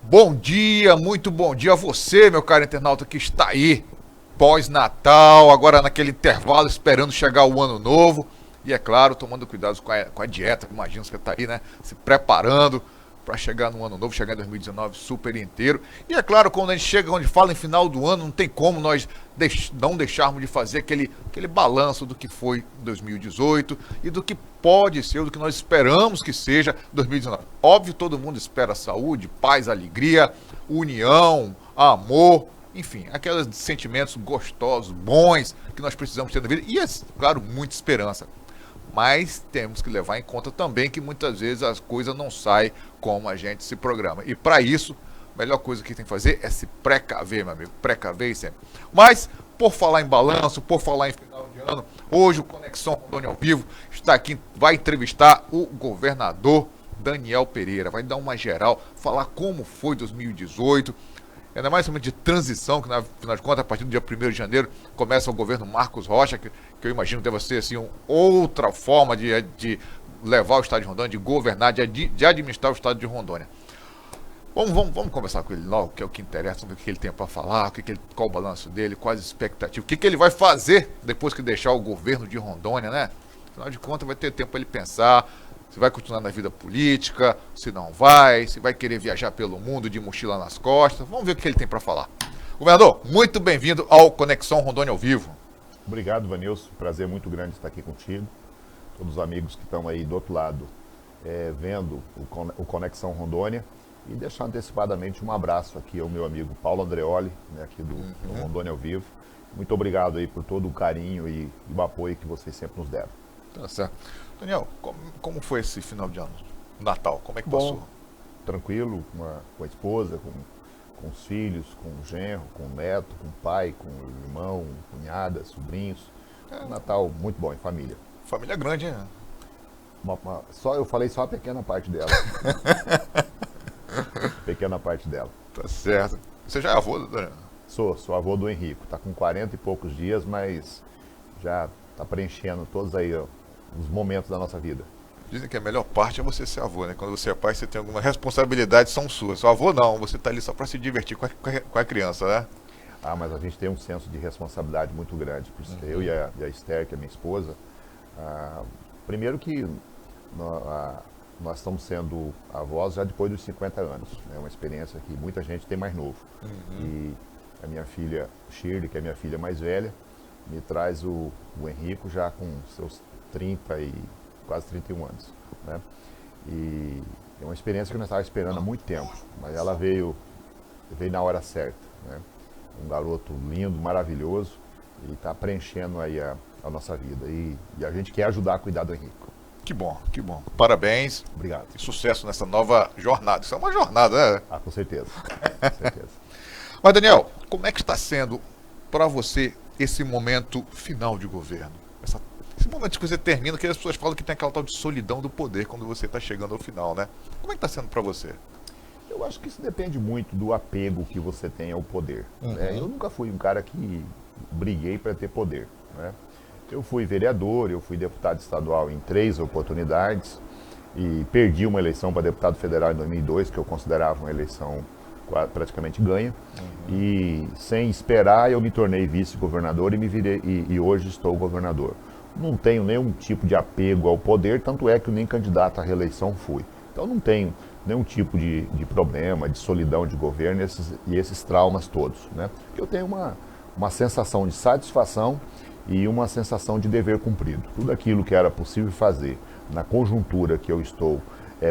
Bom dia, muito bom dia a você, meu caro internauta que está aí, pós-Natal, agora naquele intervalo, esperando chegar o ano novo. E é claro, tomando cuidado com a dieta, imagino que você está aí, né, se preparando para chegar no ano novo, chegar em 2019 super inteiro. E é claro, quando a gente chega, quando a gente fala em final do ano, não tem como nós não deixarmos de fazer aquele balanço do que foi 2018 e do que pode ser, do que nós esperamos que seja 2019. Óbvio, todo mundo espera saúde, paz, alegria, união, amor, enfim, aqueles sentimentos gostosos, bons que nós precisamos ter na vida e, é claro, muita esperança. Mas temos que levar em conta também que muitas vezes as coisas não saem como a gente se programa. E para isso, a melhor coisa que tem que fazer é se precaver, meu amigo. Precaver sempre. Mas, por falar em balanço, por falar em final de ano, hoje o Conexão Rondônia ao vivo está aqui, vai entrevistar o governador Daniel Pereira. Vai dar uma geral, falar como foi 2018. Ainda mais de transição, que, afinal de contas, a partir do dia 1º de janeiro, começa o governo Marcos Rocha, que eu imagino deve ser assim, outra forma de levar o estado de Rondônia, de governar, de administrar o estado de Rondônia. Vamos conversar com ele logo, que é o que interessa, o que ele tem para falar, qual o balanço dele, quais as expectativas, o que ele vai fazer depois que deixar o governo de Rondônia, né? Afinal de contas, vai ter tempo para ele pensar se vai continuar na vida política, se não vai, se vai querer viajar pelo mundo de mochila nas costas. Vamos ver o que ele tem para falar. Governador, muito bem-vindo ao Conexão Rondônia ao vivo. Obrigado, Vanilson. Prazer muito grande estar aqui contigo. Todos os amigos que estão aí do outro lado vendo o Conexão Rondônia. E deixar antecipadamente um abraço aqui ao meu amigo Paulo Andreoli, né, aqui do Rondônia ao vivo. Muito obrigado aí por todo o carinho e o apoio que vocês sempre nos deram. Tá certo. Daniel, como foi esse final de ano? Natal, como é que passou? Tranquilo, com a esposa, com os filhos, com o genro, com o neto, com o pai, com o irmão, cunhada, sobrinhos. Natal muito bom, em família. Família grande, hein? Eu falei só a pequena parte dela. Pequena parte dela. Tá certo. Você já é avô, Daniel? Sou avô do Henrico. Tá com 40 e poucos dias, mas já tá preenchendo todos aí os momentos da nossa vida. Dizem que a melhor parte é você ser avô, né? Quando você é pai, você tem alguma responsabilidade, são suas. Seu avô não, você tá ali só para se divertir com a criança, né? Mas a gente tem um senso de responsabilidade muito grande. Eu e a Esther, que é minha esposa, primeiro que nós estamos sendo avós já depois dos 50 anos. É uma experiência que muita gente tem mais novo. E a minha filha, Shirley, que é a minha filha mais velha, me traz o Henrico já com seus 30 e quase 31 anos, né? E é uma experiência que nós estávamos esperando há muito tempo, mas ela veio na hora certa, né? Um garoto lindo, maravilhoso, e está preenchendo aí a nossa vida. E a gente quer ajudar a cuidar do Henrico. Que bom, que bom. Parabéns. Obrigado. E sucesso nessa nova jornada. Isso é uma jornada, né? Com certeza. Com certeza. Mas, Daniel, como é que está sendo para você esse momento final de governo? Esse momento que você termina, que as pessoas falam que tem aquela tal de solidão do poder quando você está chegando ao final, né? Como é que está sendo para você? Eu acho que isso depende muito do apego que você tem ao poder. Né? Eu nunca fui um cara que briguei para ter poder, né? Eu fui vereador, eu fui deputado estadual em 3 oportunidades e perdi uma eleição para deputado federal em 2002, que eu considerava uma eleição praticamente ganha. E sem esperar eu me tornei vice-governador e me virei e hoje estou governador. Não tenho nenhum tipo de apego ao poder, tanto é que nem candidato à reeleição fui. Então não tenho nenhum tipo de problema, de solidão de governo e esses traumas todos, né? Eu tenho uma sensação de satisfação e uma sensação de dever cumprido. Tudo aquilo que era possível fazer na conjuntura que eu estou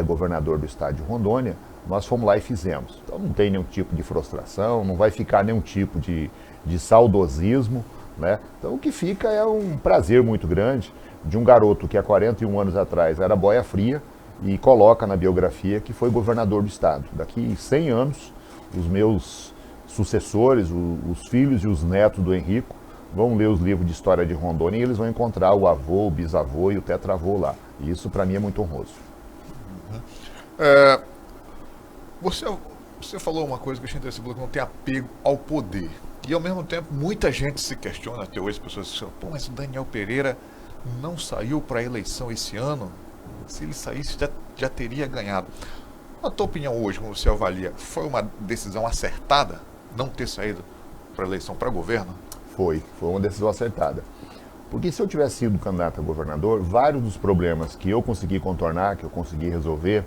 governador do estado de Rondônia, nós fomos lá e fizemos. Então não tem nenhum tipo de frustração, não vai ficar nenhum tipo de saudosismo, né? Então o que fica é um prazer muito grande de um garoto que há 41 anos atrás era boia fria e coloca na biografia que foi governador do estado. Daqui 100 anos, os meus sucessores, os filhos e os netos do Henrico, vão ler os livros de história de Rondônia e eles vão encontrar o avô, o bisavô e o tetravô lá. E isso para mim é muito honroso. Você falou uma coisa que eu achei interessante, que não tem apego ao poder. E ao mesmo tempo, muita gente se questiona até hoje, as pessoas dizem, pô, mas o Daniel Pereira não saiu para a eleição esse ano. Se ele saísse, já teria ganhado. Na tua opinião hoje, como você avalia, foi uma decisão acertada não ter saído para a eleição para governo? Foi uma decisão acertada. Porque se eu tivesse sido candidato a governador, vários dos problemas que eu consegui contornar, que eu consegui resolver,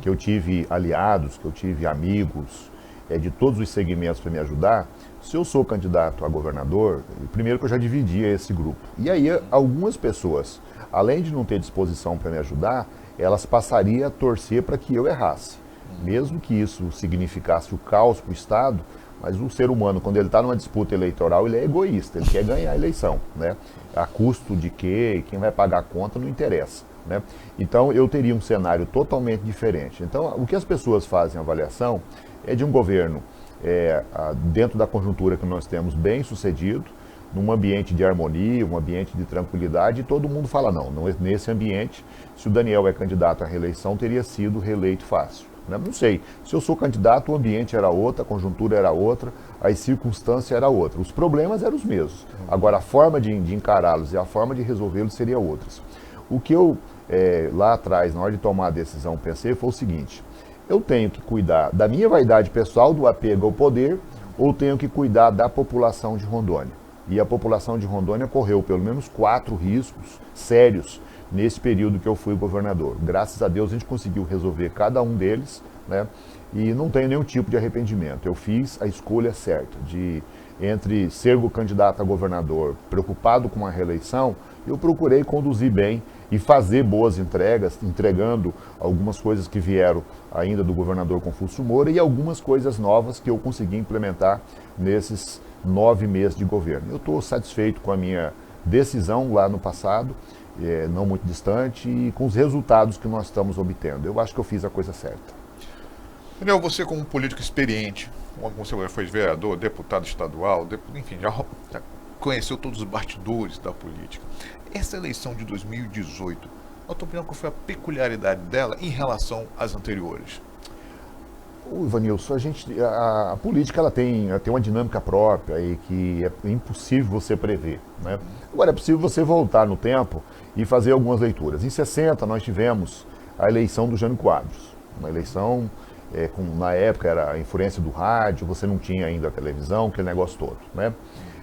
que eu tive aliados, que eu tive amigos, de todos os segmentos para me ajudar, se eu sou candidato a governador, primeiro que eu já dividia esse grupo. E aí algumas pessoas, além de não ter disposição para me ajudar, elas passariam a torcer para que eu errasse. Mesmo que isso significasse o caos para o Estado, mas o ser humano, quando ele está numa disputa eleitoral, ele é egoísta, ele quer ganhar a eleição, né? A custo de quê, quem vai pagar a conta, não interessa, né? Então, eu teria um cenário totalmente diferente. Então, o que as pessoas fazem a avaliação é de um governo, dentro da conjuntura que nós temos, bem sucedido, num ambiente de harmonia, um ambiente de tranquilidade, e todo mundo fala, não, nesse ambiente, se o Daniel é candidato à reeleição, teria sido reeleito fácil. Não sei, se eu sou candidato, o ambiente era outro, a conjuntura era outra, a circunstância era outra. Os problemas eram os mesmos. Agora, a forma de encará-los e a forma de resolvê-los seria outras. O que eu, lá atrás, na hora de tomar a decisão, pensei foi o seguinte: eu tenho que cuidar da minha vaidade pessoal, do apego ao poder, ou tenho que cuidar da população de Rondônia? E a população de Rondônia correu pelo menos 4 riscos sérios nesse período que eu fui governador. Graças a Deus a gente conseguiu resolver cada um deles, né? E não tenho nenhum tipo de arrependimento. Eu fiz a escolha certa entre ser o candidato a governador preocupado com a reeleição, eu procurei conduzir bem e fazer boas entregas, entregando algumas coisas que vieram ainda do governador Confúcio Moura e algumas coisas novas que eu consegui implementar nesses 9 meses de governo. Eu estou satisfeito com a minha decisão lá no passado, não muito distante, e com os resultados que nós estamos obtendo. Eu acho que eu fiz a coisa certa. Daniel, você como político experiente, como você foi vereador, deputado estadual, enfim, já conheceu todos os bastidores da política. Essa eleição de 2018, na tua opinião, qual foi a peculiaridade dela em relação às anteriores? Ivanilson, a política ela tem uma dinâmica própria e que é impossível você prever, né? Agora, é possível você voltar no tempo e fazer algumas leituras. Em 60, nós tivemos a eleição do Jânio Quadros, uma eleição, na época era a influência do rádio, você não tinha ainda a televisão, aquele negócio todo, né?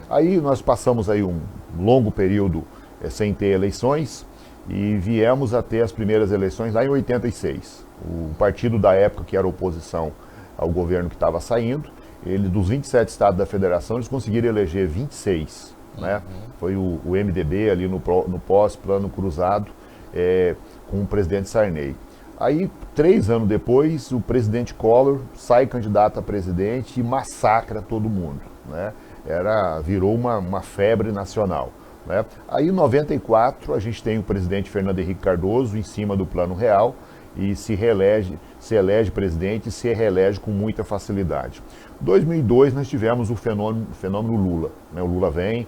Aí nós passamos aí um longo período sem ter eleições e viemos a ter as primeiras eleições lá em 86. O partido da época, que era oposição ao governo que estava saindo, dos 27 estados da federação, eles conseguiram eleger 26, né? Foi o MDB ali no pós-plano cruzado com o presidente Sarney. Aí, 3 anos depois, o presidente Collor sai candidato a presidente e massacra todo mundo, né? Virou uma febre nacional, né? Aí, em 94, a gente tem o presidente Fernando Henrique Cardoso em cima do Plano Real e se elege presidente e se reelege com muita facilidade. Em 2002, nós tivemos o fenômeno Lula, né? O Lula vem,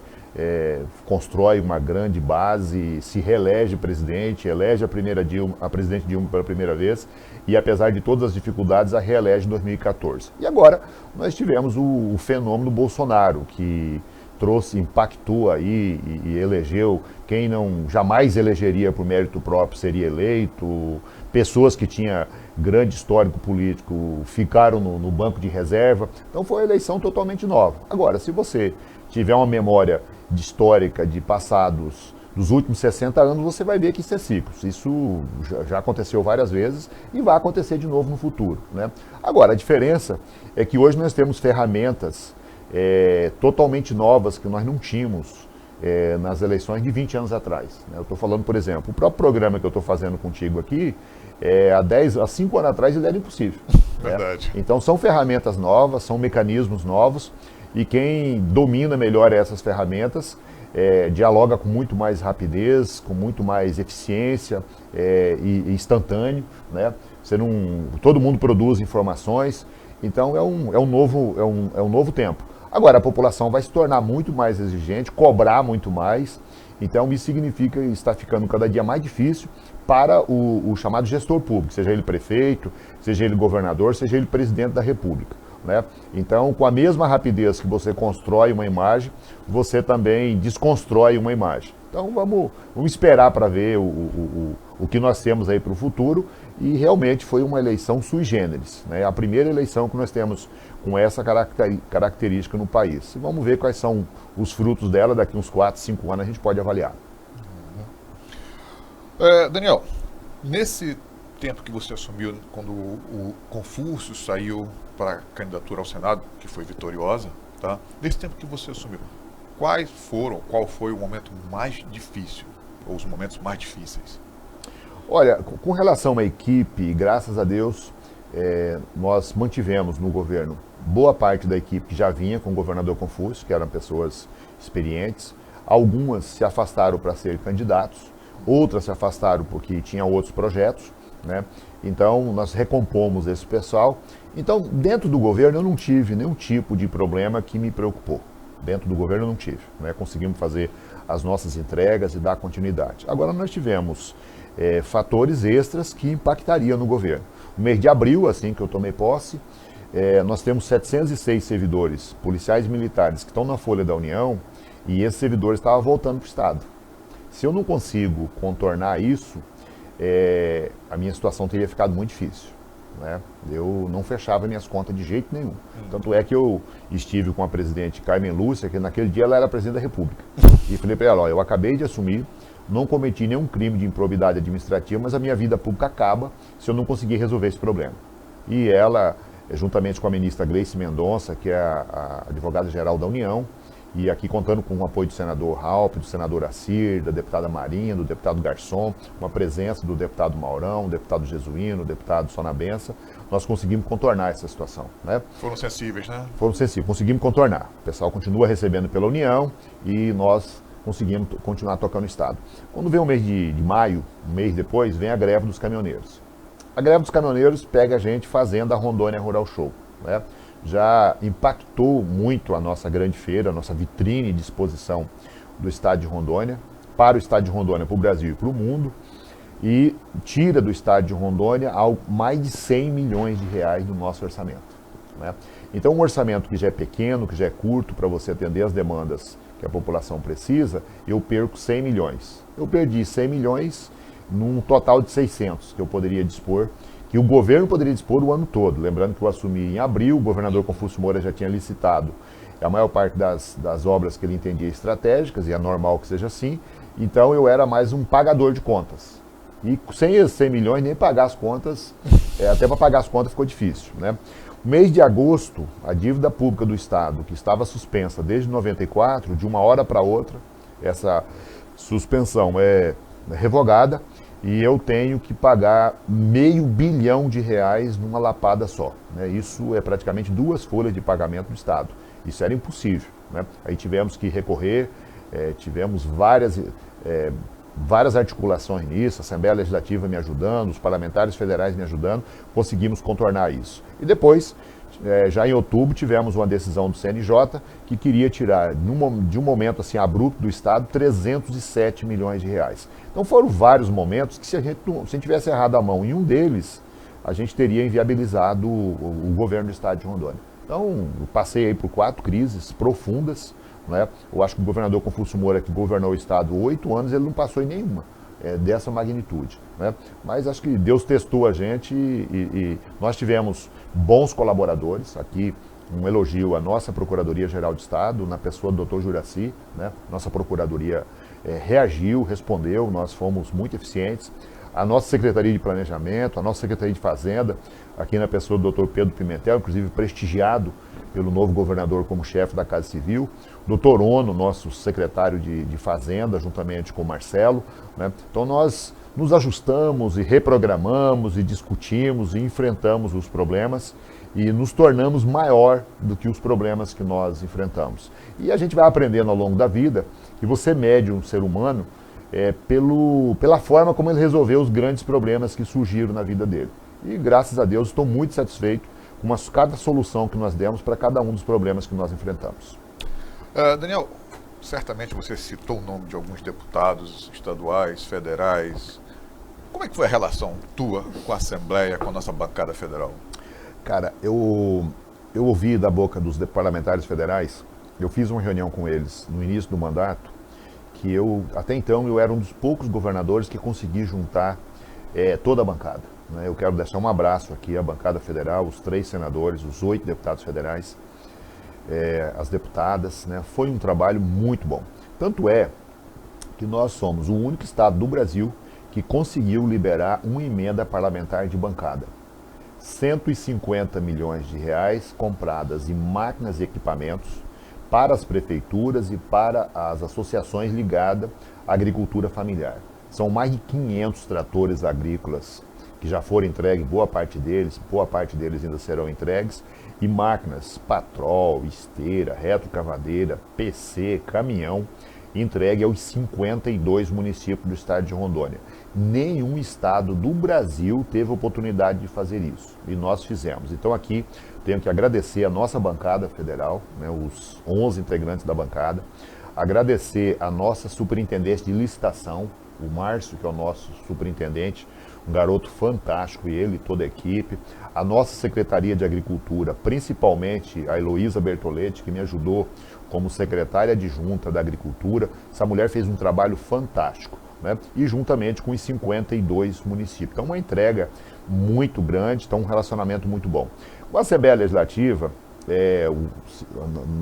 constrói uma grande base, se reelege presidente, elege a presidente Dilma pela primeira vez e, apesar de todas as dificuldades, a reelege em 2014. E agora nós tivemos o fenômeno Bolsonaro, que impactou aí e elegeu quem não jamais elegeria por mérito próprio, seria eleito. Pessoas que tinham grande histórico político ficaram no banco de reserva. Então foi uma eleição totalmente nova. Agora, se você tiver uma memória histórica de passados dos últimos 60 anos, você vai ver que isso é ciclos. Isso já aconteceu várias vezes e vai acontecer de novo no futuro, né? Agora, a diferença é que hoje nós temos ferramentas totalmente novas que nós não tínhamos nas eleições de 20 anos atrás, né? Eu estou falando, por exemplo, o próprio programa que eu estou fazendo contigo aqui, há 5 anos atrás ele era impossível. Verdade. Né? Então são ferramentas novas, são mecanismos novos, e quem domina melhor essas ferramentas dialoga com muito mais rapidez, com muito mais eficiência e instantâneo, né? Todo mundo produz informações, então é um novo tempo. Agora, a população vai se tornar muito mais exigente, cobrar muito mais, então isso significa que está ficando cada dia mais difícil para o chamado gestor público, seja ele prefeito, seja ele governador, seja ele presidente da República, né? Então, com a mesma rapidez que você constrói uma imagem, você também desconstrói uma imagem. Então vamos esperar para ver o que nós temos aí para o futuro, e realmente foi uma eleição sui generis, né? A primeira eleição que nós temos com essa característica no país. E vamos ver quais são os frutos dela, daqui uns 4, 5 anos a gente pode avaliar. Daniel, nesse tempo que você assumiu, quando o Confúcio saiu para a candidatura ao Senado, que foi vitoriosa, tá? Nesse tempo que você assumiu, qual foi o momento mais difícil, ou os momentos mais difíceis? Olha, com relação à equipe, graças a Deus, nós mantivemos no governo boa parte da equipe que já vinha com o governador Confúcio, que eram pessoas experientes. Algumas se afastaram para ser candidatos, outras se afastaram porque tinham outros projetos, né? Então, nós recompomos esse pessoal. Então, dentro do governo, eu não tive nenhum tipo de problema que me preocupou. Dentro do governo, eu não tive, né? Conseguimos fazer as nossas entregas e dar continuidade. Agora, nós tivemos fatores extras que impactariam no governo. No mês de abril, assim que eu tomei posse, nós temos 706 servidores policiais e militares que estão na Folha da União, e esses servidores estavam voltando para o Estado. Se eu não consigo contornar isso, a minha situação teria ficado muito difícil, né? Eu não fechava minhas contas de jeito nenhum. Tanto é que eu estive com a presidente Carmen Lúcia, que naquele dia ela era presidente da República. E falei para ela, ó, eu acabei de assumir, não cometi nenhum crime de improbidade administrativa, mas a minha vida pública acaba se eu não conseguir resolver esse problema. E ela, juntamente com a ministra Gleice Mendonça, que é a advogada-geral da União, e aqui contando com o apoio do senador Raup, do senador Assir, da deputada Marinha, do deputado Garçom, uma presença do deputado Maurão, do deputado Jesuíno, do deputado Sonabença, nós conseguimos contornar essa situação, né? Foram sensíveis, né? Foram sensíveis, conseguimos contornar. O pessoal continua recebendo pela União e nós conseguimos continuar tocando o Estado. Quando vem o mês de maio, um mês depois, vem a greve dos caminhoneiros. A greve dos caminhoneiros pega a gente fazendo a Rondônia Rural Show, né? Já impactou muito a nossa grande feira, a nossa vitrine de exposição do estado de Rondônia, para o estado de Rondônia, para o Brasil e para o mundo, e tira do estado de Rondônia mais de 100 milhões de reais do nosso orçamento, né? Então, um orçamento que já é pequeno, que já é curto para você atender as demandas que a população precisa, eu perco 100 milhões. Eu perdi 100 milhões num total de 600 que eu poderia dispor, que o governo poderia dispor o ano todo. Lembrando que eu assumi em abril, o governador Confúcio Moura já tinha licitado a maior parte das obras que ele entendia estratégicas, e é normal que seja assim. Então eu era mais um pagador de contas. E sem esses 100 milhões, nem pagar as contas, até para pagar as contas ficou difícil, né? No mês de agosto, a dívida pública do Estado, que estava suspensa desde 94, de uma hora para outra, essa suspensão é revogada, e eu tenho que pagar R$500 bilhão numa lapada só, né? Isso é praticamente 2 folhas de pagamento do Estado. Isso era impossível, né? Aí tivemos que recorrer, tivemos várias articulações nisso, a Assembleia Legislativa me ajudando, os parlamentares federais me ajudando, conseguimos contornar isso. E depois, já em outubro, tivemos uma decisão do CNJ que queria tirar, de um momento assim abrupto do Estado, 307 milhões de reais. Então foram vários momentos que se a gente tivesse errado a mão em um deles, a gente teria inviabilizado o governo do Estado de Rondônia. Então, eu passei aí por 4 crises profundas, né? Eu acho que o governador Confúcio Moura, que governou o Estado 8 anos, ele não passou em nenhuma dessa magnitude, né? Mas acho que Deus testou a gente e nós tivemos bons colaboradores. Aqui um elogio à nossa Procuradoria-Geral de Estado, na pessoa do Dr. Juraci, né? Nossa Procuradoria reagiu, respondeu, nós fomos muito eficientes. A nossa Secretaria de Planejamento, a nossa Secretaria de Fazenda, aqui na pessoa do Dr. Pedro Pimentel, inclusive prestigiado pelo novo governador como chefe da Casa Civil, Dr. Ono, nosso secretário de Fazenda, juntamente com o Marcelo, né? Então nós nos ajustamos e reprogramamos e discutimos e enfrentamos os problemas e nos tornamos maior do que os problemas que nós enfrentamos. E a gente vai aprendendo ao longo da vida que você mede um ser humano pela forma como ele resolveu os grandes problemas que surgiram na vida dele. E graças a Deus estou muito satisfeito com cada solução que nós demos para cada um dos problemas que nós enfrentamos. Daniel, certamente você citou o nome de alguns deputados estaduais, federais. Como é que foi a relação tua com a Assembleia, com a nossa bancada federal? Cara, eu ouvi da boca dos parlamentares federais, eu fiz uma reunião com eles no início do mandato, que até então, eu era um dos poucos governadores que consegui juntar toda a bancada. Né? Eu quero deixar um abraço aqui à bancada federal, os 3 senadores, os 8 deputados federais, as deputadas, né? Foi um trabalho muito bom. Tanto é que nós somos o único estado do Brasil que conseguiu liberar uma emenda parlamentar de bancada. 150 milhões de reais compradas em máquinas e equipamentos para as prefeituras e para as associações ligadas à agricultura familiar. São mais de 500 tratores agrícolas que já foram entregues, boa parte deles ainda serão entregues, e máquinas, patrol, esteira, retrocavadeira, PC, caminhão, entregue aos 52 municípios do estado de Rondônia. Nenhum estado do Brasil teve oportunidade de fazer isso, e nós fizemos. Então aqui tenho que agradecer a nossa bancada federal, né, os 11 integrantes da bancada, agradecer a nossa superintendente de licitação, o Márcio, que é o nosso superintendente, um garoto fantástico, e ele e toda a equipe, a nossa Secretaria de Agricultura, principalmente a Heloísa Bertoletti, que me ajudou como secretária adjunta da Agricultura. Essa mulher fez um trabalho fantástico, né? E juntamente com os 52 municípios. Então, uma entrega muito grande, então um relacionamento muito bom. Com a Assembleia Legislativa,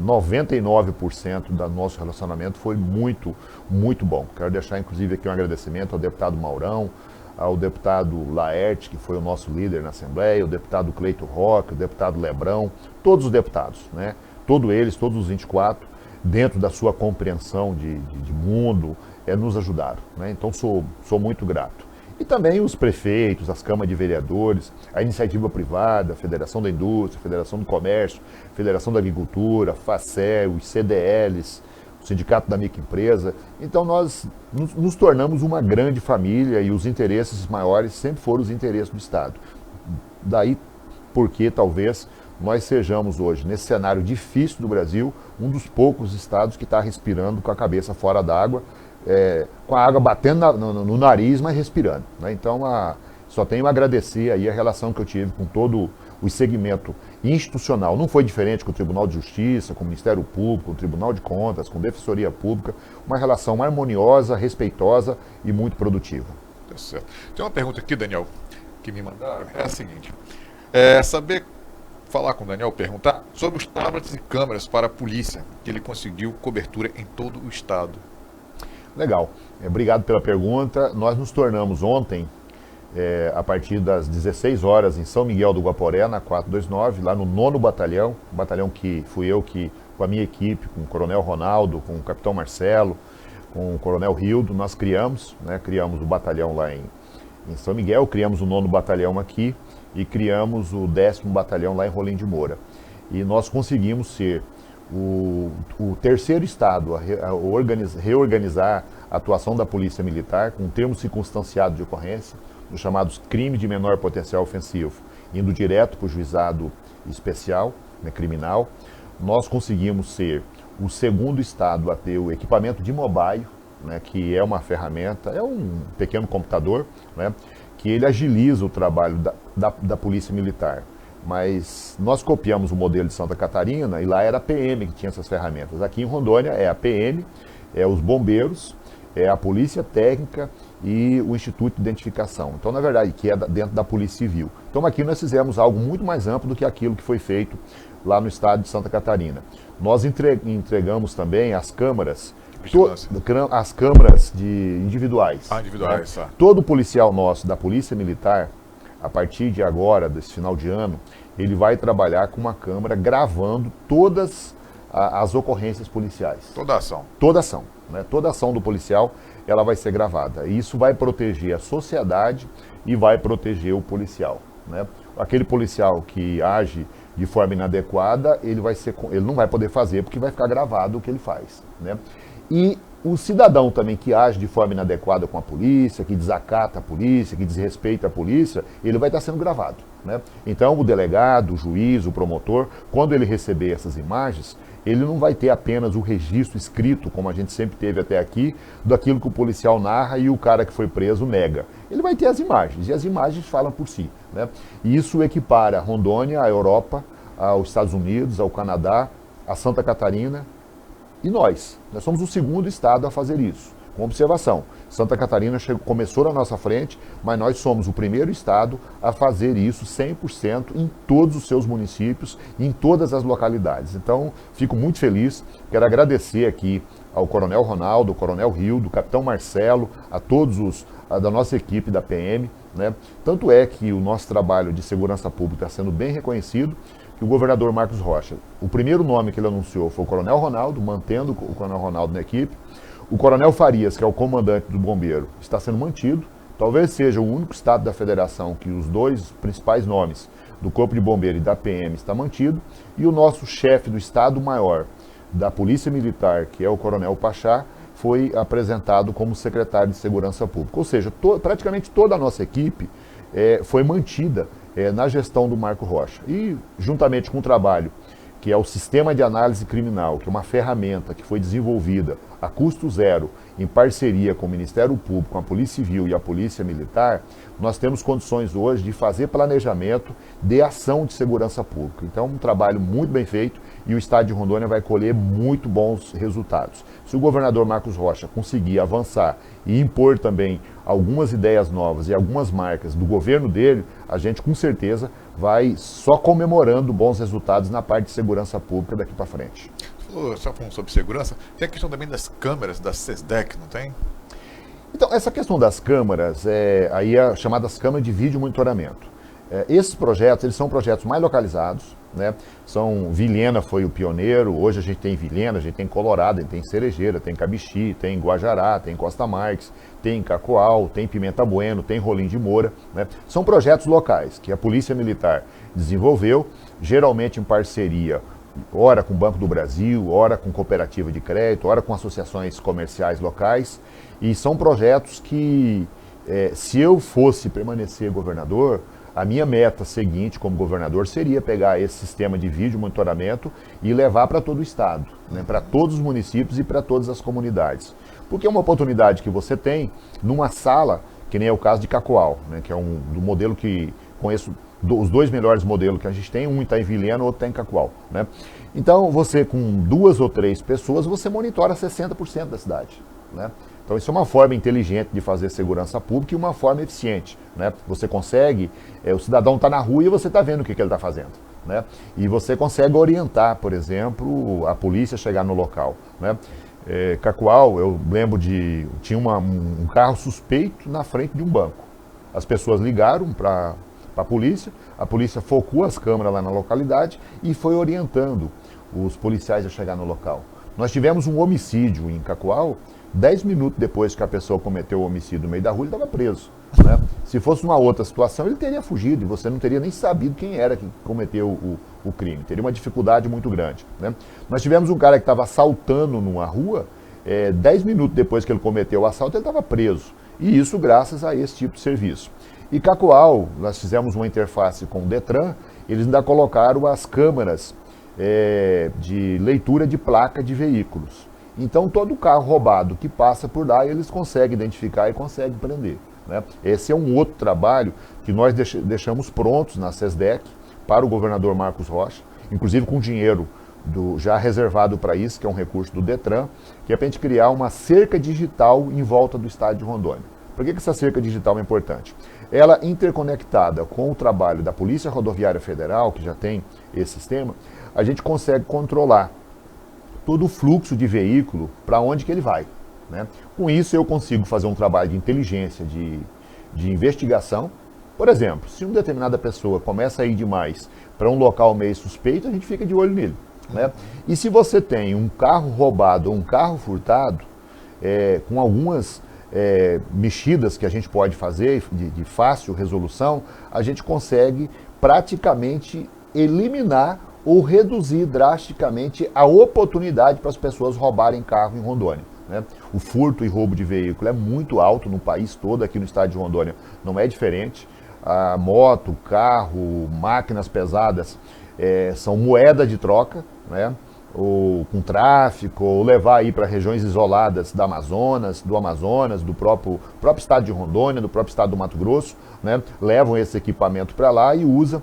99% do nosso relacionamento foi muito, muito bom. Quero deixar, inclusive, aqui um agradecimento ao deputado Maurão, ao deputado Laerte, que foi o nosso líder na Assembleia, o deputado Cleito Roque, o deputado Lebrão, todos os deputados, né? Todos eles, todos os 24, dentro da sua compreensão de mundo, nos ajudaram, né? Então sou muito grato. E também os prefeitos, as câmaras de vereadores, a iniciativa privada, a Federação da Indústria, a Federação do Comércio, a Federação da Agricultura, a FACE, os CDLs, o Sindicato da Microempresa. Então nós nos tornamos uma grande família, e os interesses maiores sempre foram os interesses do Estado. Daí porque talvez nós sejamos hoje, nesse cenário difícil do Brasil, um dos poucos estados que está respirando com a cabeça fora d'água, com a água batendo no nariz, mas respirando, né? Então só tenho a agradecer aí a relação que eu tive com todo o segmento institucional. Não foi diferente com o Tribunal de Justiça, com o Ministério Público, com o Tribunal de Contas, com a Defensoria Pública. Uma relação harmoniosa, respeitosa e muito produtiva. Tá certo. Tem uma pergunta aqui, Daniel, que me mandaram. É a seguinte. Falar com o Daniel, perguntar sobre os tablets e câmeras para a polícia, que ele conseguiu cobertura em todo o estado. Legal. Obrigado pela pergunta. Nós nos tornamos ontem, a partir das 16 horas, em São Miguel do Guaporé, na 429, lá no 9º Batalhão, um batalhão que fui eu que, com a minha equipe, com o Coronel Ronaldo, com o Capitão Marcelo, com o Coronel Rildo, nós criamos o batalhão lá em São Miguel, criamos o 9º Batalhão aqui e criamos o 10º Batalhão lá em Rolim de Moura. E nós conseguimos ser o terceiro estado a reorganizar a atuação da Polícia Militar com termo circunstanciado de ocorrência, os chamados crimes de menor potencial ofensivo, indo direto para o juizado especial, né, criminal. Nós conseguimos ser o segundo estado a ter o equipamento de mobile, né, que é uma ferramenta, é um pequeno computador, né, que ele agiliza o trabalho da Polícia Militar. Mas nós copiamos o modelo de Santa Catarina, e lá era a PM que tinha essas ferramentas. Aqui em Rondônia é a PM, os bombeiros, a Polícia Técnica e o Instituto de Identificação. Então, na verdade, que é dentro da Polícia Civil. Então, aqui nós fizemos algo muito mais amplo do que aquilo que foi feito lá no estado de Santa Catarina. Nós entregamos também as câmaras, as câmaras individuais. Individuais, né? Todo policial nosso da Polícia Militar, a partir de agora, desse final de ano, ele vai trabalhar com uma câmera gravando todas as ocorrências policiais. Toda ação. Toda ação. Né? Toda ação do policial, ela vai ser gravada. E isso vai proteger a sociedade e vai proteger o policial. Né? Aquele policial que age de forma inadequada, ele não vai poder fazer porque vai ficar gravado o que ele faz. Né? E o cidadão também que age de forma inadequada com a polícia, que desacata a polícia, que desrespeita a polícia, ele vai estar sendo gravado. Né? Então o delegado, o juiz, o promotor, quando ele receber essas imagens, ele não vai ter apenas o registro escrito, como a gente sempre teve até aqui, daquilo que o policial narra e o cara que foi preso nega. Ele vai ter as imagens, e as imagens falam por si. Né? E isso equipara a Rondônia, a Europa, aos Estados Unidos, ao Canadá, a Santa Catarina. E nós somos o segundo estado a fazer isso. com observação. Santa Catarina começou na nossa frente, mas nós somos o primeiro estado a fazer isso 100% em todos os seus municípios, em todas as localidades. Então, fico muito feliz, quero agradecer aqui ao Coronel Ronaldo, ao Coronel Rildo, ao Capitão Marcelo, a todos da nossa equipe da PM, né? Tanto é que o nosso trabalho de segurança pública está sendo bem reconhecido, que o governador Marcos Rocha, o primeiro nome que ele anunciou foi o Coronel Ronaldo, mantendo o Coronel Ronaldo na equipe. O Coronel Farias, que é o comandante do bombeiro, está sendo mantido. Talvez seja o único estado da federação que os dois principais nomes do Corpo de Bombeiro e da PM está mantido. E o nosso chefe do Estado-Maior da Polícia Militar, que é o Coronel Pachá, foi apresentado como secretário de Segurança Pública. Ou seja, praticamente toda a nossa equipe foi mantida na gestão do Marco Rocha. E, juntamente com o trabalho, que é o Sistema de Análise Criminal, que é uma ferramenta que foi desenvolvida a custo zero, em parceria com o Ministério Público, com a Polícia Civil e a Polícia Militar, nós temos condições hoje de fazer planejamento de ação de segurança pública. Então, um trabalho muito bem feito e o Estado de Rondônia vai colher muito bons resultados. Se o governador Marcos Rocha conseguir avançar e impor também algumas ideias novas e algumas marcas do governo dele, a gente com certeza vai só comemorando bons resultados na parte de segurança pública daqui para frente. Só falando sobre segurança, tem a questão também das câmeras da SESDEC, não tem? Então, essa questão das câmaras, aí é chamadas câmaras de vídeo monitoramento. Esses projetos, eles são projetos mais localizados, né? Vilhena foi o pioneiro, hoje a gente tem Vilhena, a gente tem Colorado, a gente tem Cerejeira, tem Cabixi, tem Guajará, tem Costa Marques, tem Cacoal, tem Pimenta Bueno, tem Rolim de Moura, né? São projetos locais que a Polícia Militar desenvolveu, geralmente em parceria, ora com o Banco do Brasil, ora com cooperativa de crédito, ora com associações comerciais locais, e são projetos que, se eu fosse permanecer governador, a minha meta seguinte como governador seria pegar esse sistema de vídeo monitoramento e levar para todo o estado, né, para todos os municípios e para todas as comunidades. Porque é uma oportunidade que você tem numa sala, que nem é o caso de Cacoal, né, que é do modelo que conheço, os dois melhores modelos que a gente tem, um está em Vilhena, o outro está em Cacoal, né? Então, você com 2 ou 3 pessoas, você monitora 60% da cidade, né? Então, isso é uma forma inteligente de fazer segurança pública e uma forma eficiente, né? Você consegue, o cidadão está na rua e você está vendo o que ele está fazendo, né? E você consegue orientar, por exemplo, a polícia a chegar no local, né? Cacoal, eu lembro tinha um carro suspeito na frente de um banco. As pessoas ligaram para a polícia focou as câmeras lá na localidade e foi orientando os policiais a chegar no local. Nós tivemos um homicídio em Cacoal, 10 minutos depois que a pessoa cometeu o homicídio no meio da rua, ele estava preso, né? Se fosse uma outra situação, ele teria fugido e você não teria nem sabido quem era que cometeu o crime. Teria uma dificuldade muito grande, né? Nós tivemos um cara que estava assaltando numa rua, 10 minutos depois que ele cometeu o assalto, ele estava preso. E isso graças a esse tipo de serviço. E Cacoal, nós fizemos uma interface com o Detran, eles ainda colocaram as câmeras de leitura de placa de veículos. Então, todo carro roubado que passa por lá, eles conseguem identificar e conseguem prender, né? Esse é um outro trabalho que nós deixamos prontos na SESDEC para o governador Marcos Rocha, inclusive com dinheiro já reservado para isso, que é um recurso do Detran, que é para a gente criar uma cerca digital em volta do estado de Rondônia. Por que essa cerca digital é importante? Ela interconectada com o trabalho da Polícia Rodoviária Federal, que já tem esse sistema, a gente consegue controlar todo o fluxo de veículo para onde que ele vai, né? Com isso eu consigo fazer um trabalho de inteligência, de investigação. Por exemplo, se uma determinada pessoa começa a ir demais para um local meio suspeito, a gente fica de olho nele, né? E se você tem um carro roubado ou um carro furtado, com algumas mexidas que a gente pode fazer de fácil resolução, a gente consegue praticamente eliminar ou reduzir drasticamente a oportunidade para as pessoas roubarem carro em Rondônia, né? O furto e roubo de veículo é muito alto no país todo, aqui no estado de Rondônia não é diferente. A moto, carro, máquinas pesadas são moeda de troca, né? Ou com tráfico, ou levar aí para regiões isoladas do Amazonas, do próprio estado de Rondônia, do próprio estado do Mato Grosso, né? Levam esse equipamento para lá e usam.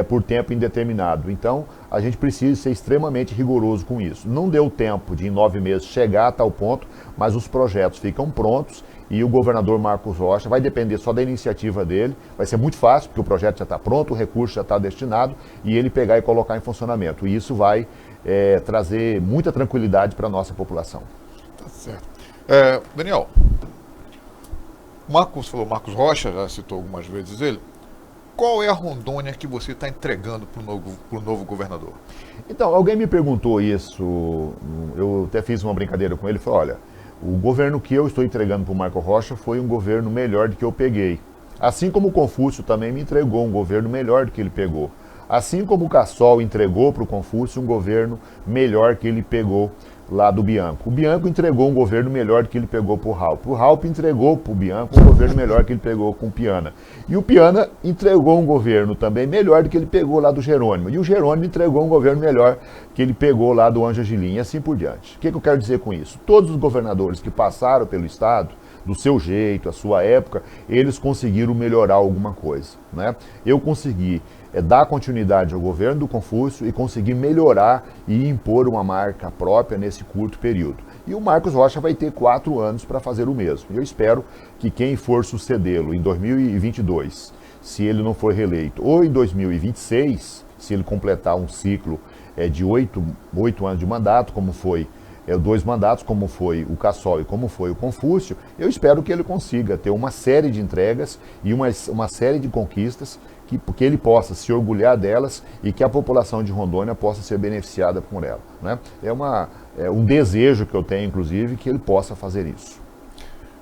por tempo indeterminado. Então, a gente precisa ser extremamente rigoroso com isso. Não deu tempo de, em 9 meses, chegar a tal ponto, mas os projetos ficam prontos e o governador Marcos Rocha vai depender só da iniciativa dele. Vai ser muito fácil, porque o projeto já está pronto, o recurso já está destinado, e ele pegar e colocar em funcionamento. E isso vai trazer muita tranquilidade para a nossa população. Tá certo. Daniel, Marcos Rocha, já citou algumas vezes ele. Qual é a Rondônia que você está entregando para o novo governador? Então, alguém me perguntou isso, eu até fiz uma brincadeira com ele, falei, olha, o governo que eu estou entregando para o Marcos Rocha foi um governo melhor do que eu peguei. Assim como o Confúcio também me entregou um governo melhor do que ele pegou. Assim como o Cassol entregou para o Confúcio um governo melhor que ele pegou lá do Bianco. O Bianco entregou um governo melhor do que ele pegou para o Raup. O Raup entregou para o Bianco um governo melhor que ele pegou com o Piana. E o Piana entregou um governo também melhor do que ele pegou lá do Jerônimo. E o Jerônimo entregou um governo melhor que ele pegou lá do Anja Gilim, e assim por diante. O que eu quero dizer com isso? Todos os governadores que passaram pelo Estado, do seu jeito, a sua época, eles conseguiram melhorar alguma coisa, né? Eu consegui dar continuidade ao governo do Confúcio e conseguir melhorar e impor uma marca própria nesse curto período. E o Marcos Rocha vai ter 4 anos para fazer o mesmo. E eu espero que quem for sucedê-lo em 2022, se ele não for reeleito, ou em 2026, se ele completar um ciclo de 8 anos de mandato, como foi 2 mandatos, como foi o Cassol e como foi o Confúcio, eu espero que ele consiga ter uma série de entregas e uma série de conquistas que ele possa se orgulhar delas e que a população de Rondônia possa ser beneficiada por ela, né? É um desejo que eu tenho, inclusive, que ele possa fazer isso.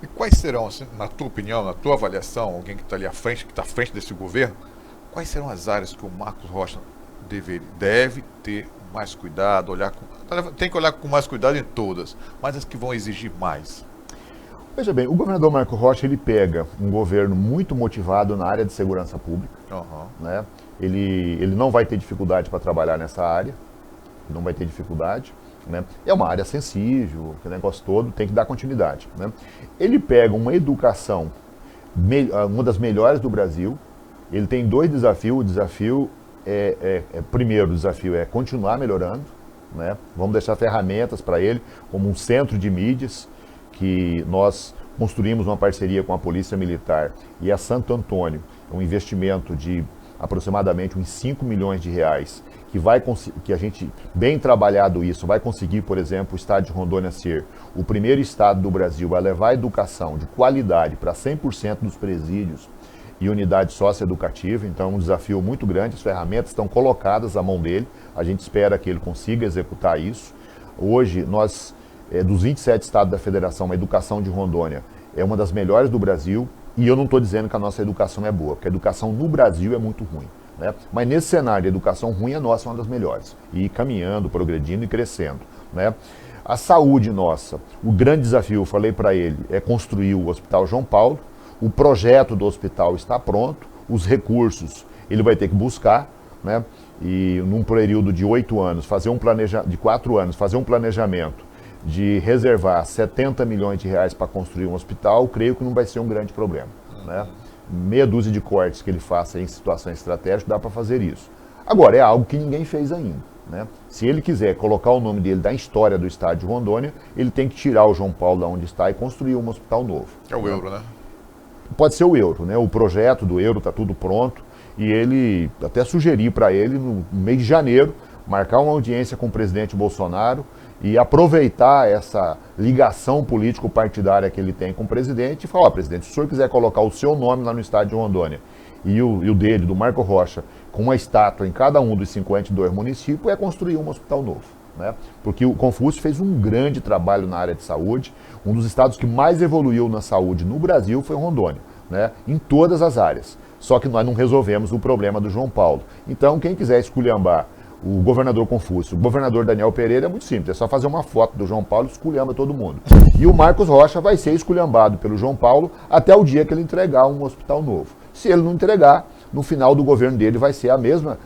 E quais serão, assim, na tua opinião, na tua avaliação, alguém que está ali à frente, que está à frente desse governo, quais serão as áreas que o Marcos Rocha deve ter mais cuidado, tem que olhar com mais cuidado em todas, mas as que vão exigir mais? Veja bem, o governador Marcos Rocha, ele pega um governo muito motivado na área de segurança pública, né? Ele não vai ter dificuldade para trabalhar nessa área, não vai ter dificuldade, né? É uma área sensível, aquele negócio todo, tem que dar continuidade, né? Ele pega uma educação, uma das melhores do Brasil, ele tem 2 desafios, o desafio primeiro desafio é continuar melhorando, né? Vamos deixar ferramentas para ele, como um centro de mídias, que nós construímos uma parceria com a Polícia Militar e a Santo Antônio, um investimento de aproximadamente uns 5 milhões de reais, que a gente, bem trabalhado isso, vai conseguir, por exemplo, o estado de Rondônia ser o primeiro estado do Brasil a levar a educação de qualidade para 100% dos presídios e unidade socioeducativa. Então, um desafio muito grande, as ferramentas estão colocadas à mão dele, a gente espera que ele consiga executar isso. Hoje, nós, dos 27 estados da federação, a educação de Rondônia é uma das melhores do Brasil, e eu não estou dizendo que a nossa educação é boa, porque a educação no Brasil é muito ruim, né? Mas nesse cenário, a educação ruim, a nossa é uma das melhores, e caminhando, progredindo e crescendo, né? A saúde nossa, o grande desafio, eu falei para ele, é construir o Hospital João Paulo. O projeto do hospital está pronto, os recursos ele vai ter que buscar, né? E num período de 8 anos, de 4 anos, fazer um planejamento de reservar 70 milhões de reais para construir um hospital, creio que não vai ser um grande problema, né? Meia dúzia de cortes que ele faça em situações estratégicas, dá para fazer isso. Agora, é algo que ninguém fez ainda, né? Se ele quiser colocar o nome dele da história do estado de Rondônia, ele tem que tirar o João Paulo de onde está e construir um hospital novo. É o Euro, né? Pode ser o Euro, né? O projeto do Euro está tudo pronto, e ele até sugeri para ele, no mês de janeiro, marcar uma audiência com o presidente Bolsonaro e aproveitar essa ligação político-partidária que ele tem com o presidente e falar, presidente, se o senhor quiser colocar o seu nome lá no estado de Rondônia e o dele, do Marcos Rocha, com uma estátua em cada um dos 52 municípios, é construir um hospital novo, né? Porque o Confúcio fez um grande trabalho na área de saúde, um dos estados que mais evoluiu na saúde no Brasil foi Rondônia, né? Em todas as áreas. Só que nós não resolvemos o problema do João Paulo. Então, quem quiser esculhambar o governador Confúcio, o governador Daniel Pereira, é muito simples, é só fazer uma foto do João Paulo e esculhamba todo mundo. E o Marcos Rocha vai ser esculhambado pelo João Paulo até o dia que ele entregar um hospital novo. Se ele não entregar, no final do governo dele vai ser a mesma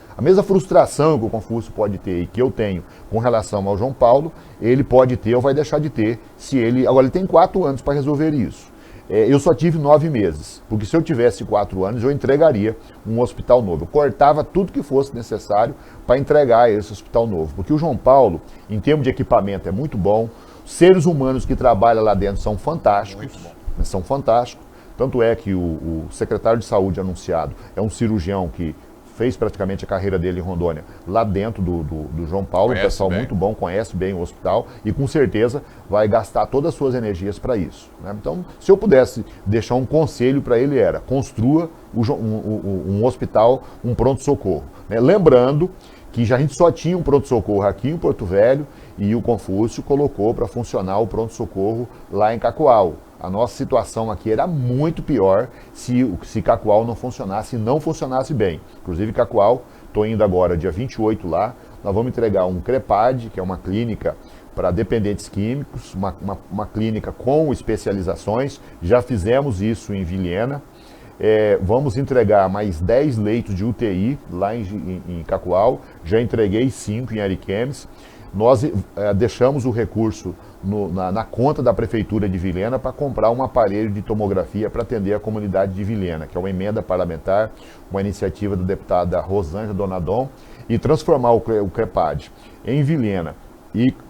frustração que o Confúcio pode ter e que eu tenho com relação ao João Paulo, ele pode ter ou vai deixar de ter se ele... Agora, ele tem 4 anos para resolver isso. eu só tive 9 meses, porque se eu tivesse 4 anos, eu entregaria um hospital novo. Eu cortava tudo que fosse necessário para entregar esse hospital novo, porque o João Paulo, em termos de equipamento, é muito bom, os seres humanos que trabalham lá dentro são fantásticos, são fantásticos. Tanto é que o secretário de saúde anunciado é um cirurgião que fez praticamente a carreira dele em Rondônia, lá dentro do João Paulo, um pessoal muito bom, conhece bem o hospital e com certeza vai gastar todas as suas energias para isso, né? Então, se eu pudesse deixar um conselho para ele era, construa um hospital, um pronto-socorro, né? Lembrando que a gente só tinha um pronto-socorro aqui em Porto Velho e o Confúcio colocou para funcionar o pronto-socorro lá em Cacoal. A nossa situação aqui era muito pior se Cacoal não funcionasse bem. Inclusive, Cacoal, estou indo agora, dia 28 lá, nós vamos entregar um CREPAD, que é uma clínica para dependentes químicos, uma clínica com especializações. Já fizemos isso em Vilhena. Vamos entregar mais 10 leitos de UTI lá em Cacoal. Já entreguei 5 em Ariquemes. Nós deixamos o recurso na conta da Prefeitura de Vilhena para comprar um aparelho de tomografia para atender a comunidade de Vilhena, que é uma emenda parlamentar, uma iniciativa da deputada Rosângela Donadon, e transformar o CREPAD em Vilhena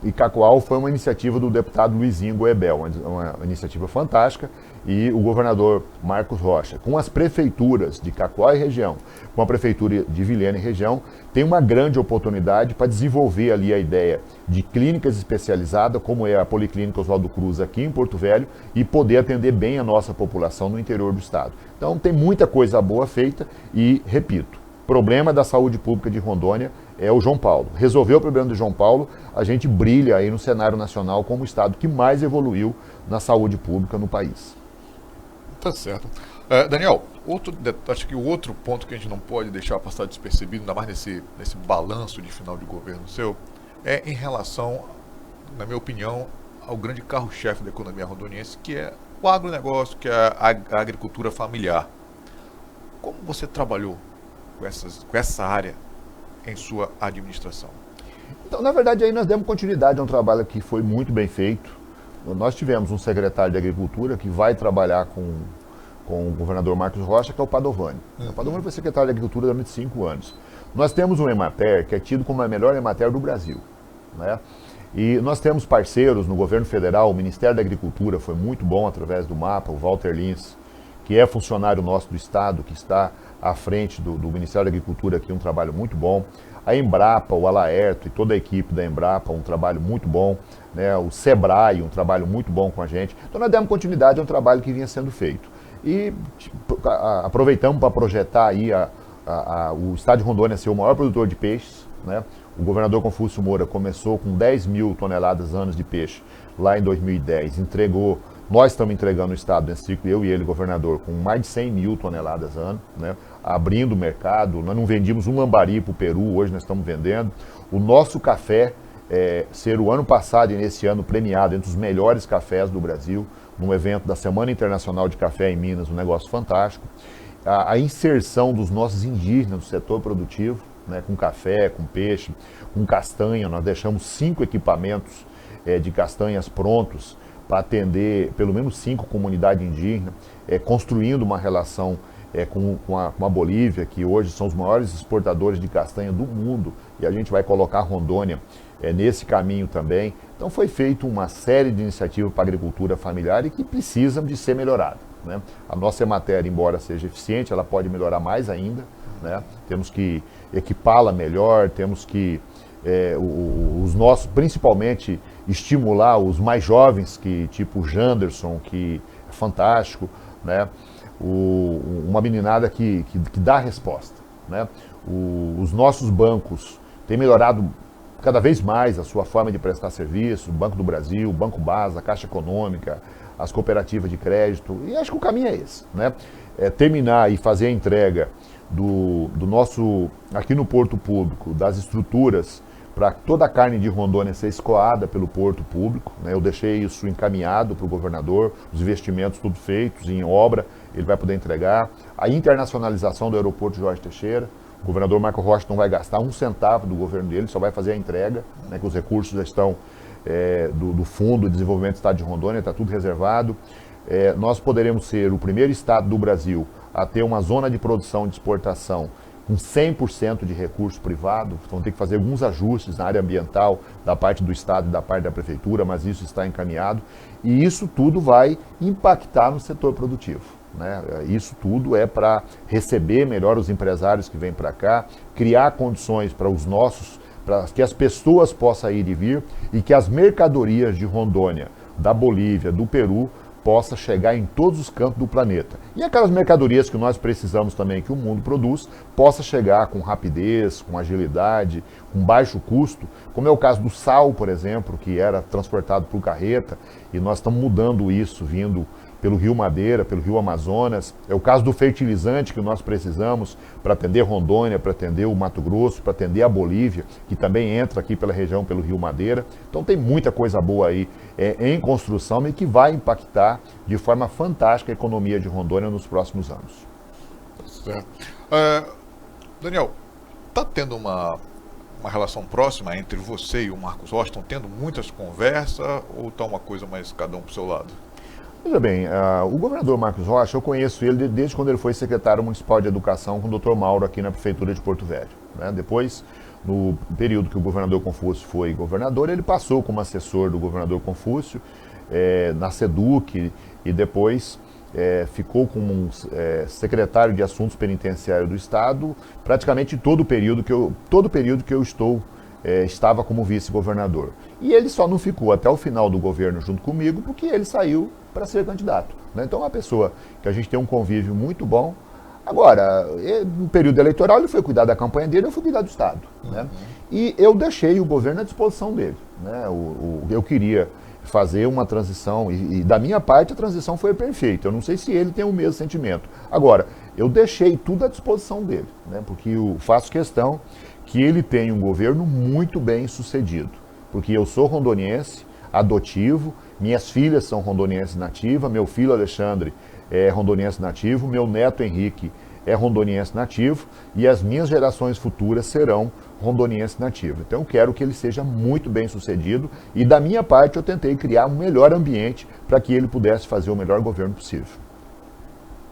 e Cacoal foi uma iniciativa do deputado Luizinho Goebel, uma iniciativa fantástica, e o governador Marcos Rocha, com as prefeituras de Cacoal e região, com a prefeitura de Vilhena e região, tem uma grande oportunidade para desenvolver ali a ideia de clínicas especializadas, como é a Policlínica Oswaldo Cruz aqui em Porto Velho, e poder atender bem a nossa população no interior do estado. Então tem muita coisa boa feita e, repito, problema da saúde pública de Rondônia é o João Paulo. Resolveu o problema do João Paulo, a gente brilha aí no cenário nacional como o estado que mais evoluiu na saúde pública no país. Tá certo. Daniel, acho que o outro ponto que a gente não pode deixar passar despercebido, ainda mais nesse balanço de final de governo seu, é em relação, na minha opinião, ao grande carro-chefe da economia rondoniense, que é o agronegócio, que é a agricultura familiar. Como você trabalhou com essa área em sua administração? Então, na verdade, aí nós demos continuidade a um trabalho que foi muito bem feito. Nós tivemos um secretário de Agricultura que vai trabalhar com o governador Marcos Rocha, que é o Padovani. O Padovani foi secretário de Agricultura durante 5 anos. Nós temos um Emater que é tido como a melhor Emater do Brasil, né? E nós temos parceiros no governo federal, o Ministério da Agricultura foi muito bom através do MAPA, o Walter Lins, que é funcionário nosso do Estado, que está à frente do Ministério da Agricultura aqui, um trabalho muito bom. A Embrapa, o Alaerto e toda a equipe da Embrapa, um trabalho muito bom, né? O Sebrae, um trabalho muito bom com a gente. Então nós demos continuidade a um trabalho que vinha sendo feito. E aproveitamos para projetar aí o estado de Rondônia ser o maior produtor de peixes, né? O governador Confúcio Moura começou com 10 mil toneladas anos de peixe lá em 2010, nós estamos entregando o estado nesse ciclo, eu e ele, governador, com mais de 100 mil toneladas ano, né? Abrindo o mercado. Nós não vendíamos um lambari para o Peru, hoje nós estamos vendendo. O nosso café ser o ano passado e nesse ano premiado entre os melhores cafés do Brasil, num evento da Semana Internacional de Café em Minas, um negócio fantástico. A inserção dos nossos indígenas no setor produtivo, né? Com café, com peixe, com castanha. Nós deixamos 5 equipamentos de castanhas prontos para atender pelo menos 5 comunidades indígenas, construindo uma relação com a Bolívia, que hoje são os maiores exportadores de castanha do mundo, e a gente vai colocar Rondônia nesse caminho também. Então foi feita uma série de iniciativas para a agricultura familiar e que precisam de ser melhoradas, né? A nossa Emater, embora seja eficiente, ela pode melhorar mais ainda, né? Temos que equipá-la melhor, temos que os nossos, principalmente, estimular os mais jovens, tipo o Janderson, que é fantástico, né? Uma meninada que dá resposta, né? Os nossos bancos têm melhorado cada vez mais a sua forma de prestar serviço, o Banco do Brasil, o Banco Basa, a Caixa Econômica, as cooperativas de crédito, e acho que o caminho é esse, né? Terminar e fazer a entrega do nosso, aqui no Porto Público, das estruturas para toda a carne de Rondônia ser escoada pelo Porto Público, né? Eu deixei isso encaminhado para o governador, os investimentos tudo feitos em obra, ele vai poder entregar. A internacionalização do aeroporto Jorge Teixeira, o governador Marcos Rocha não vai gastar um centavo do governo dele, só vai fazer a entrega, né? Que os recursos já estão do Fundo de Desenvolvimento do Estado de Rondônia, está tudo reservado. nós poderemos ser o primeiro estado do Brasil a ter uma zona de produção de exportação com 100% de recurso privado. Vão ter que fazer alguns ajustes na área ambiental, da parte do Estado e da parte da Prefeitura, mas isso está encaminhado. E isso tudo vai impactar no setor produtivo, né? Isso tudo é para receber melhor os empresários que vêm para cá, criar condições para os nossos, para que as pessoas possam ir e vir e que as mercadorias de Rondônia, da Bolívia, do Peru, possa chegar em todos os cantos do planeta. E aquelas mercadorias que nós precisamos também que o mundo produz, possa chegar com rapidez, com agilidade, com baixo custo, como é o caso do sal, por exemplo, que era transportado por carreta, e nós estamos mudando isso, vindo pelo Rio Madeira, pelo Rio Amazonas. É o caso do fertilizante que nós precisamos para atender Rondônia, para atender o Mato Grosso, para atender a Bolívia, que também entra aqui pela região, pelo Rio Madeira. Então tem muita coisa boa aí em construção e que vai impactar de forma fantástica a economia de Rondônia nos próximos anos. Certo. Daniel, está tendo uma relação próxima entre você e o Marcos Rocha? Estão tendo muitas conversas ou está uma coisa mais cada um para o seu lado? Veja bem, o governador Marcos Rocha, eu conheço ele desde quando ele foi secretário municipal de educação com o Dr. Mauro aqui na prefeitura de Porto Velho, né? Depois, no período que o governador Confúcio foi governador, ele passou como assessor do governador Confúcio na SEDUC e depois ficou como secretário de Assuntos Penitenciários do Estado praticamente todo o período que eu estava como vice-governador. E ele só não ficou até o final do governo junto comigo porque ele saiu para ser candidato, né? Então é uma pessoa que a gente tem um convívio muito bom. Agora, no período eleitoral ele foi cuidar da campanha dele, eu fui cuidar do Estado, né? E eu deixei o governo à disposição dele, né? Eu queria fazer uma transição e da minha parte a transição foi perfeita. Eu não sei se ele tem o mesmo sentimento. Agora, eu deixei tudo à disposição dele, né? Porque eu faço questão que ele tenha um governo muito bem sucedido, porque eu sou rondoniense, adotivo, minhas filhas são rondonienses nativas, meu filho Alexandre é rondoniense nativo, meu neto Henrique é rondoniense nativo e as minhas gerações futuras serão rondonienses nativos. Então eu quero que ele seja muito bem sucedido e da minha parte eu tentei criar um melhor ambiente para que ele pudesse fazer o melhor governo possível.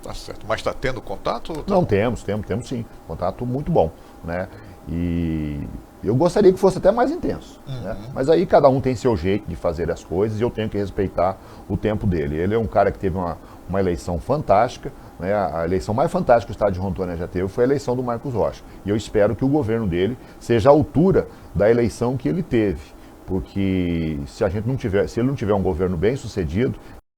Tá certo. Mas está tendo contato? Não, temos sim. Contato muito bom, né? E eu gostaria que fosse até mais intenso, né? Mas aí cada um tem seu jeito de fazer as coisas e eu tenho que respeitar o tempo dele. Ele é um cara que teve uma eleição fantástica, né? A eleição mais fantástica que o estado de Rondônia já teve foi a eleição do Marcos Rocha. E eu espero que o governo dele seja à altura da eleição que ele teve. Porque se ele não tiver um governo bem sucedido,